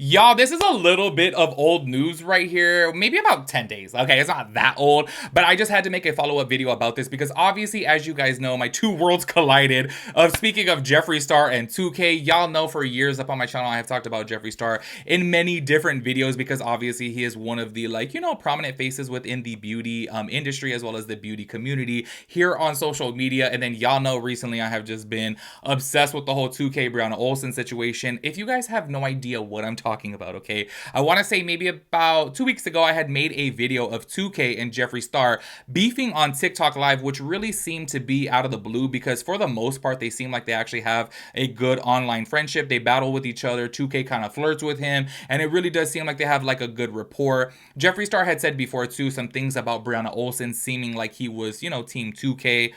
Y'all, this is a little bit of old news right here, maybe about 10 days. Okay, it's not that old, but I just had to make a follow-up video about this because obviously, as you guys know, my two worlds collided. Speaking of Jeffree Star and 2K, y'all know for years up on my channel, I have talked about Jeffree Star in many different videos because obviously he is one of the, like, you know, prominent faces within the beauty industry as well as the beauty community here on social media. And then y'all know recently I have just been obsessed with the whole 2K Brianna Olsen situation. If you guys have no idea what I'm talking about, okay, I want to say maybe about 2 weeks ago I had made a video of 2K and Jeffree Star beefing on TikTok Live, which really seemed to be out of the blue because for the most part they seem like they actually have a good online friendship. They battle with each other. 2K kind of flirts with him, and it really does seem like they have like a good rapport. Jeffree Star had said before too some things about Brianna Olsen seeming like he was, you know, team 2K.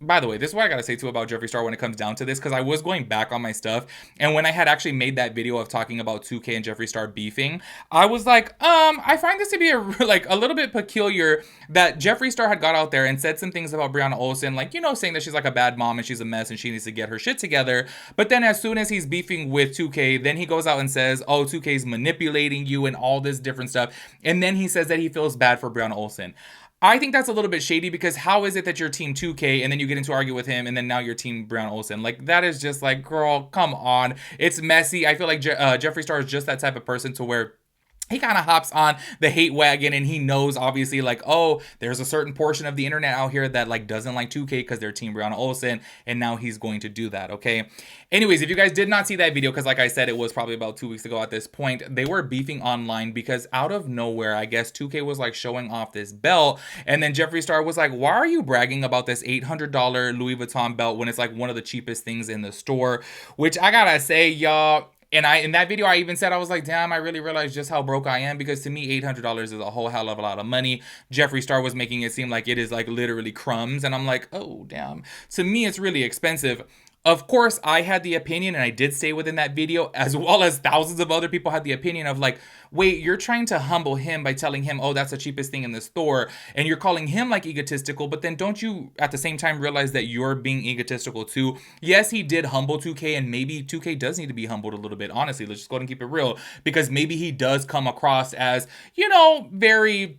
By the way, this is what I gotta say too about Jeffree Star when it comes down to this, because I was going back on my stuff, and when I had actually made that video of talking about 2K and Jeffree Star beefing, I was like, I find this to be like a little bit peculiar that Jeffree Star had got out there and said some things about Brianna Olsen, like, you know, saying that she's like a bad mom and she's a mess and she needs to get her shit together. But then as soon as he's beefing with 2K, then he goes out and says, oh, 2K's manipulating you and all this different stuff. And then he says that he feels bad for Brianna Olsen. I think that's a little bit shady because how is it that you're team 2K and then you get into argue with him and then now you're team Brown Olsen? Like, that is just like, girl, come on. It's messy. I feel like Jeffree Star is just that type of person to where he kind of hops on the hate wagon and he knows obviously like, oh, there's a certain portion of the internet out here that like doesn't like 2K because they're team Brianna Olsen, and now he's going to do that. Okay, anyways, if you guys did not see that video, because like I said, it was probably about 2 weeks ago at this point, they were beefing online because out of nowhere, I guess 2K was like showing off this belt, and then Jeffree Star was like, why are you bragging about this $800 Louis Vuitton belt when it's like one of the cheapest things in the store? Which I gotta say, y'all, and in that video, I even said, I was like, damn, I really realized just how broke I am, because to me, $800 is a whole hell of a lot of money. Jeffree Star was making it seem like it is like literally crumbs. And I'm like, oh, damn. To me, it's really expensive. Of course, I had the opinion, and I did stay within that video, as well as thousands of other people had the opinion of like, wait, you're trying to humble him by telling him, oh, that's the cheapest thing in the store, and you're calling him like egotistical, but then don't you at the same time realize that you're being egotistical too? Yes, he did humble 2K, and maybe 2K does need to be humbled a little bit, honestly. Let's just go ahead and keep it real, because maybe he does come across as, you know, very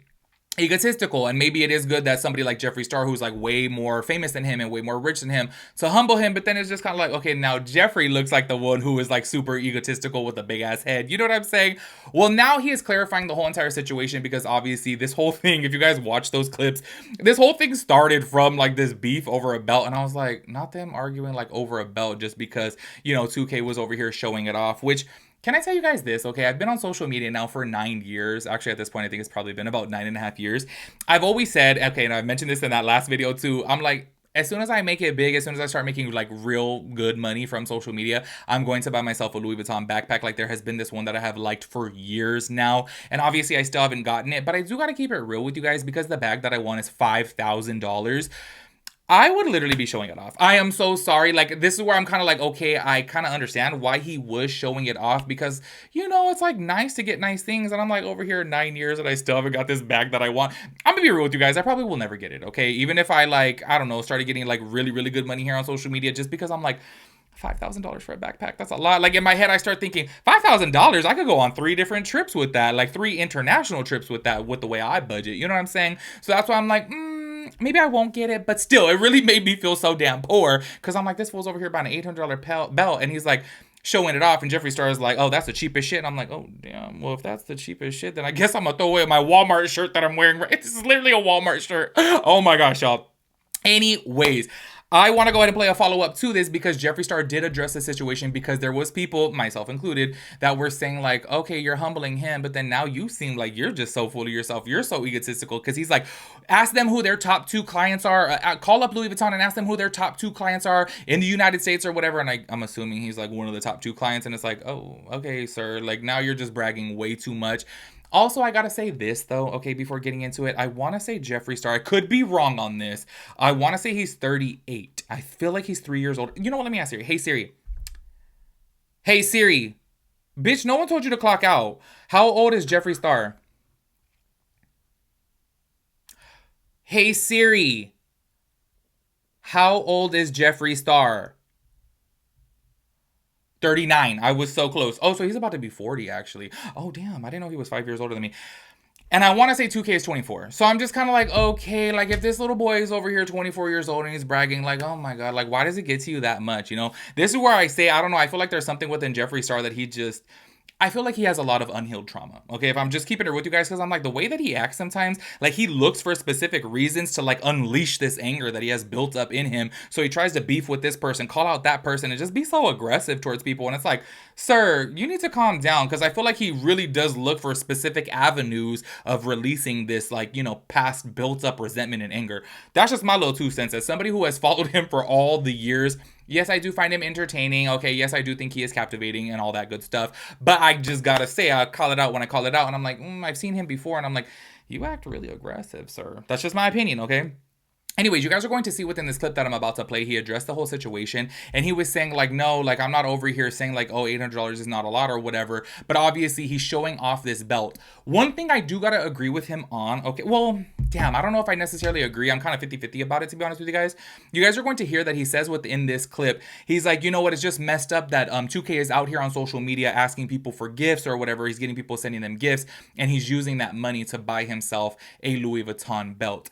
egotistical, and maybe it is good that somebody like Jeffree Star, who's like way more famous than him and way more rich than him, to humble him. But then it's just kind of like, okay, now Jeffree looks like the one who is like super egotistical with a big ass head, you know what I'm saying? Well, now he is clarifying the whole entire situation, because obviously this whole thing, if you guys watch those clips, this whole thing started from like this beef over a belt, and I was like, not them arguing like over a belt just because, you know, 2K was over here showing it off. Which, can I tell you guys this? Okay, I've been on social media now for 9 years. Actually, at this point, I think it's probably been about 9.5 years. I've always said, okay, and I mentioned this in that last video too, I'm like, as soon as I make it big, as soon as I start making like real good money from social media, I'm going to buy myself a Louis Vuitton backpack. Like, there has been this one that I have liked for years now, and obviously I still haven't gotten it, but I do got to keep it real with you guys, because the bag that I want is $5,000. I would literally be showing it off. I am so sorry. Like, this is where I'm kind of like, okay, I kind of understand why he was showing it off, because, you know, it's like nice to get nice things. And I'm like, over here 9 years and I still haven't got this bag that I want. I'm gonna be real with you guys. I probably will never get it. Okay. Even if I like, I don't know, started getting like really, really good money here on social media, just because I'm like, $5,000 for a backpack, that's a lot. Like, in my head, I start thinking, $5,000, I could go on 3 different trips with that, like 3 international trips with that, with the way I budget. You know what I'm saying? So that's why I'm like, maybe I won't get it, but still, it really made me feel so damn poor, because I'm like, this fool's over here buying an $800 belt, and he's like showing it off, and Jeffree Star is like, oh, that's the cheapest shit, and I'm like, oh, damn, well, if that's the cheapest shit, then I guess I'm gonna throw away my Walmart shirt that I'm wearing. This is literally a Walmart shirt. Oh my gosh, y'all. Anyways, I want to go ahead and play a follow-up to this, because Jeffree Star did address the situation, because there was people, myself included, that were saying like, okay, you're humbling him, but then now you seem like you're just so full of yourself, you're so egotistical, because he's like, ask them who their top 2 clients are, call up Louis Vuitton and ask them who their top 2 clients are in the United States or whatever, and I'm assuming he's like one of the top 2 clients, and it's like, oh, okay, sir, like, now you're just bragging way too much. Also, I gotta say this though, okay, before getting into it, I want to say Jeffree Star, I could be wrong on this. I want to say he's 38. I feel like he's 3 years old. You know what? Let me ask Siri. Hey Siri. Hey Siri. Bitch, no one told you to clock out. How old is Jeffree Star? Hey Siri. How old is Jeffree Star? 39. I was so close. Oh, so he's about to be 40 actually. Oh, damn. I didn't know he was 5 years older than me. And I want to say 2K is 24. So I'm just kind of like, okay, like if this little boy is over here 24 years old and he's bragging, like, oh my God, like, why does it get to you that much? You know, this is where I say, I don't know. I feel like there's something within Jeffree Star that he just, I feel like he has a lot of unhealed trauma. Okay, if I'm just keeping it with you guys, because I'm like, the way that he acts sometimes, like he looks for specific reasons to like unleash this anger that he has built up in him. So he tries to beef with this person, call out that person, and just be so aggressive towards people. And it's like, sir, you need to calm down, because I feel like he really does look for specific avenues of releasing this, like, you know, past built up resentment and anger. That's just my little 2 cents. As somebody who has followed him for all the years, yes, I do find him entertaining. Okay, yes, I do think he is captivating and all that good stuff. But I just gotta say, I call it out when I call it out. And I'm like, I've seen him before. And I'm like, you act really aggressive, sir. That's just my opinion, okay? Anyways, you guys are going to see within this clip that I'm about to play, he addressed the whole situation, and he was saying like, no, like I'm not over here saying like, oh, $800 is not a lot or whatever, but obviously he's showing off this belt. One thing I do gotta agree with him on, okay, well, damn, I don't know if I necessarily agree. I'm kind of 50-50 about it, to be honest with you guys. You guys are going to hear that he says within this clip, he's like, you know what, it's just messed up that 2K is out here on social media asking people for gifts or whatever. He's getting people sending them gifts, and he's using that money to buy himself a Louis Vuitton belt.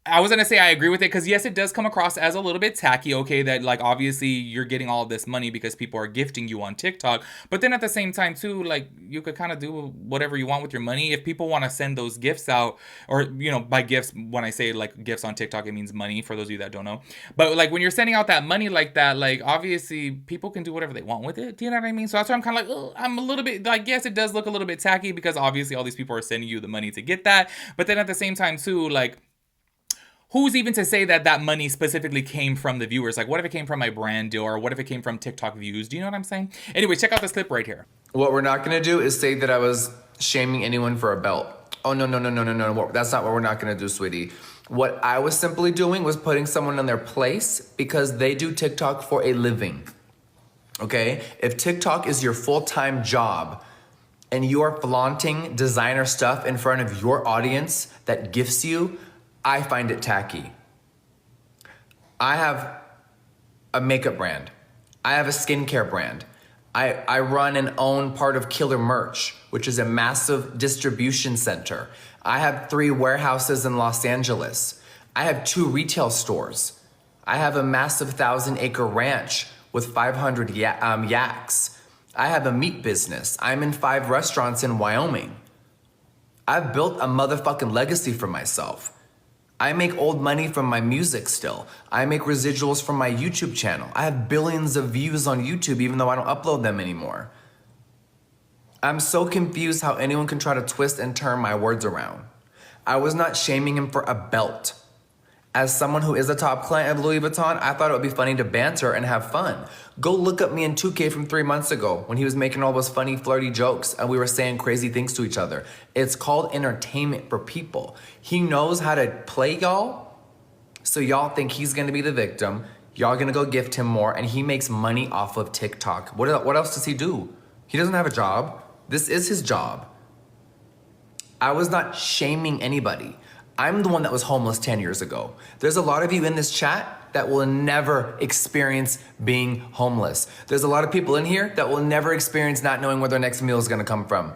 I was gonna say I agree with it, because yes, it does come across as a little bit tacky, okay, that like obviously you're getting all of this money because people are gifting you on TikTok, but then at the same time too, like you could kind of do whatever you want with your money. If people want to send those gifts out, or you know, by gifts, when I say like gifts on TikTok, it means money, for those of you that don't know. But like when you're sending out that money like that, like obviously people can do whatever they want with it. Do you know what I mean? So that's why I'm kind of like, oh, I'm a little bit like, yes, it does look a little bit tacky, because obviously all these people are sending you the money to get that, but then at the same time too, like, who's even to say that that money specifically came from the viewers? Like, what if it came from my brand deal, or what if it came from TikTok views? Do you know what I'm saying? Anyway, check out this clip right here. What we're not gonna do is say that I was shaming anyone for a belt. Oh, no, no, no, no, no, no. That's not what we're not gonna do, sweetie. What I was simply doing was putting someone in their place because they do TikTok for a living, okay? If TikTok is your full-time job and you are flaunting designer stuff in front of your audience that gifts you, I find it tacky. I have a makeup brand. I have a skincare brand. I run and own part of Killer Merch, which is a massive distribution center. I have 3 warehouses in Los Angeles. I have 2 retail stores. I have a massive 1,000-acre ranch with 500 yaks. I have a meat business. I'm in 5 restaurants in Wyoming. I've built a motherfucking legacy for myself. I make old money from my music still. I make residuals from my YouTube channel. I have billions of views on YouTube even though I don't upload them anymore. I'm so confused how anyone can try to twist and turn my words around. I was not shaming him for a belt. As someone who is a top client of Louis Vuitton, I thought it would be funny to banter and have fun. Go look up me and 2K from 3 months ago when he was making all those funny, flirty jokes and we were saying crazy things to each other. It's called entertainment for people. He knows how to play y'all, so y'all think he's gonna be the victim. Y'all gonna go gift him more, and he makes money off of TikTok. What else does he do? He doesn't have a job. This is his job. I was not shaming anybody. I'm the one that was homeless 10 years ago. There's a lot of you in this chat that will never experience being homeless. There's a lot of people in here that will never experience not knowing where their next meal is gonna come from.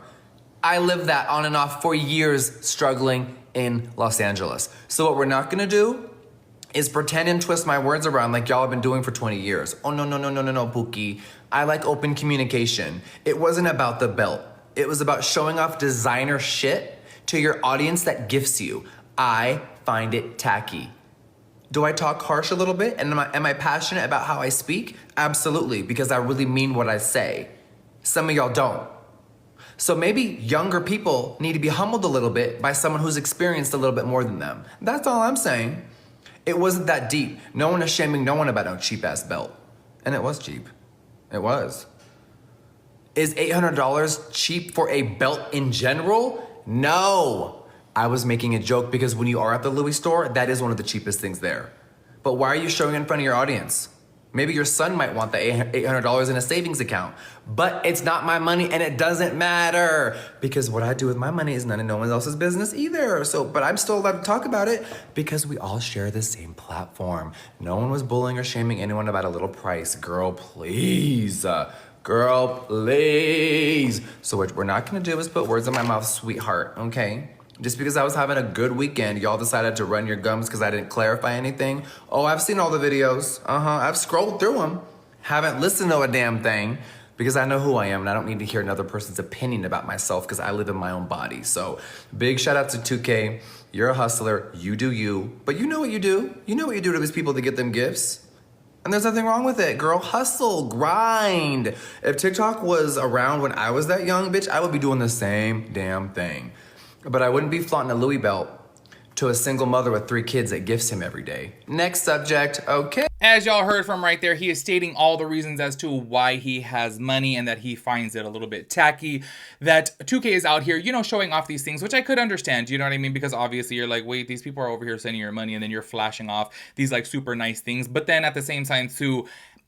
I lived that on and off for years struggling in Los Angeles. So what we're not gonna do is pretend and twist my words around like y'all have been doing for 20 years. Oh, no, no, no, no, no, no, Pookie. I like open communication. It wasn't about the belt. It was about showing off designer shit to your audience that gifts you. I find it tacky. Do I talk harsh a little bit? And am I passionate about how I speak? Absolutely, because I really mean what I say. Some of y'all don't. So maybe younger people need to be humbled a little bit by someone who's experienced a little bit more than them. That's all I'm saying. It wasn't that deep. No one is shaming no one about no cheap ass belt. And it was cheap. It was. Is $800 cheap for a belt in general? No. I was making a joke because when you are at the Louis store, that is one of the cheapest things there. But why are you showing it in front of your audience? Maybe your son might want the $800 in a savings account, but it's not my money and it doesn't matter because what I do with my money is none of no one else's business either. So, but I'm still allowed to talk about it because we all share the same platform. No one was bullying or shaming anyone about a little price. Girl, please. Girl, please. So what we're not gonna do is put words in my mouth, sweetheart, okay? Just because I was having a good weekend, y'all decided to run your gums because I didn't clarify anything. Oh, I've seen all the videos. I've scrolled through them. Haven't listened to a damn thing because I know who I am and I don't need to hear another person's opinion about myself because I live in my own body. So big shout out to 2K. You're a hustler. You do you. But you know what you do. You know what you do to these people to get them gifts. And there's nothing wrong with it, girl. Hustle, grind. If TikTok was around when I was that young, bitch, I would be doing the same damn thing. But I wouldn't be flaunting a Louis belt to a single mother with 3 kids that gifts him every day. Next subject, okay. As y'all heard from right there, he is stating all the reasons as to why he has money and that he finds it a little bit tacky that 2K is out here, you know, showing off these things, which I could understand, you know what I mean? Because obviously you're like, wait, these people are over here sending your money and then you're flashing off these like super nice things. But then at the same time too,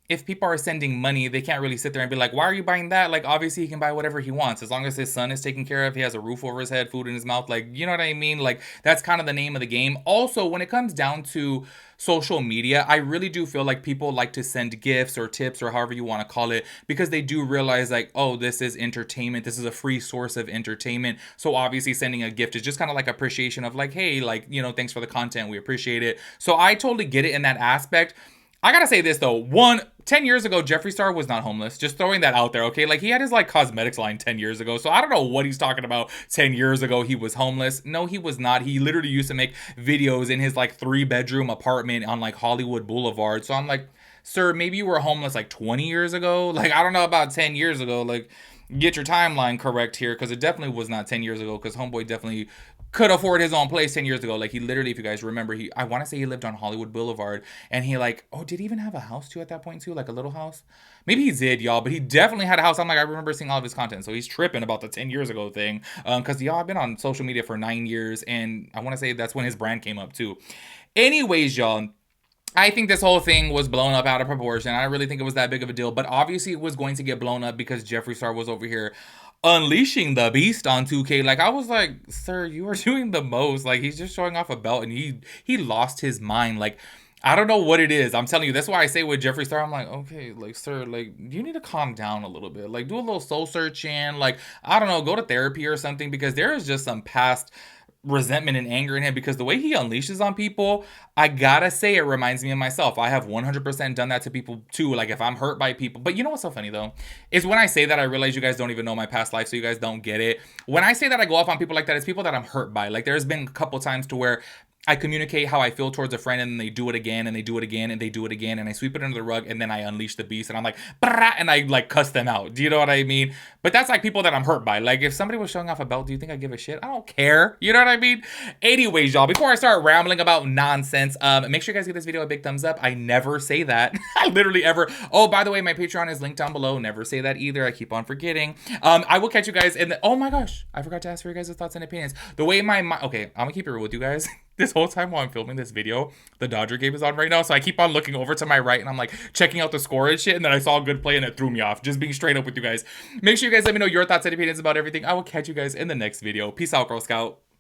if people are sending money, they can't really sit there and be like, why are you buying that? Like, obviously he can buy whatever he wants. As long as his son is taken care of, he has a roof over his head, food in his mouth. Like, you know what I mean? Like, that's kind of the name of the game. Also, when it comes down to social media, I really do feel like people like to send gifts or tips or however you want to call it because they do realize like, oh, this is entertainment. This is a free source of entertainment. So obviously sending a gift is just kind of like appreciation of like, hey, like, you know, thanks for the content. We appreciate it. So I totally get it in that aspect. I gotta say this though, 10 years ago, Jeffree Star was not homeless. Just throwing that out there, okay? Like, he had his, like, cosmetics line 10 years ago. So I don't know what he's talking about 10 years ago he was homeless. No, he was not. He literally used to make videos in his, like, 3-bedroom apartment on, like, Hollywood Boulevard. So I'm like, sir, maybe you were homeless, like, 20 years ago? Like, I don't know about 10 years ago. Like, get your timeline correct here, because it definitely was not 10 years ago, because homeboy definitely could afford his own place 10 years ago. Like, he literally, if you guys remember, I want to say he lived on Hollywood Boulevard, and he like, oh, did he even have a house too at that point too? Like a little house? Maybe he did, y'all, but he definitely had a house. I'm like, I remember seeing all of his content, so he's tripping about the 10 years ago thing. Because y'all, I've been on social media for 9 years, and I want to say that's when his brand came up too. Anyways, y'all, I think this whole thing was blown up out of proportion. I don't really think it was that big of a deal, but obviously it was going to get blown up because Jeffree Star was over here unleashing the beast on 2K. Like, I was like, sir, you are doing the most. Like, he's just showing off a belt and he lost his mind. Like, I don't know what it is. I'm telling you, that's why I say with Jeffree Star, I'm like, okay, like, sir, like, you need to calm down a little bit. Like, do a little soul searching. Like, I don't know, go to therapy or something, because there is just some past resentment and anger in him, because the way he unleashes on people, I gotta say, it reminds me of myself. I have 100% done that to people too. Like, if I'm hurt by people. But you know what's so funny though, is when I say that, I realize you guys don't even know my past life, so you guys don't get it. When I say that I go off on people like that, it's people that I'm hurt by. Like, there's been a couple times to where I communicate how I feel towards a friend, and then they do it again, and they do it again, and they do it again, and I sweep it under the rug, and then I unleash the beast, and I'm like, brah, and I like cuss them out. Do you know what I mean? But that's like people that I'm hurt by. Like, if somebody was showing off a belt, do you think I give a shit? I don't care. You know what I mean? Anyways, y'all, before I start rambling about nonsense, make sure you guys give this video a big thumbs up. I never say that. I literally ever. Oh, by the way, my Patreon is linked down below. Never say that either. I keep on forgetting. I will catch you guys in the. Oh my gosh, I forgot to ask for your guys' thoughts and opinions. The way my okay, I'm gonna keep it real with you guys. This whole time while I'm filming this video, the Dodger game is on right now, so I keep on looking over to my right, and I'm like checking out the score and shit, and then I saw a good play, and it threw me off. Just being straight up with you guys. Make sure you guys let me know your thoughts and opinions about everything. I will catch you guys in the next video. Peace out, Girl Scout.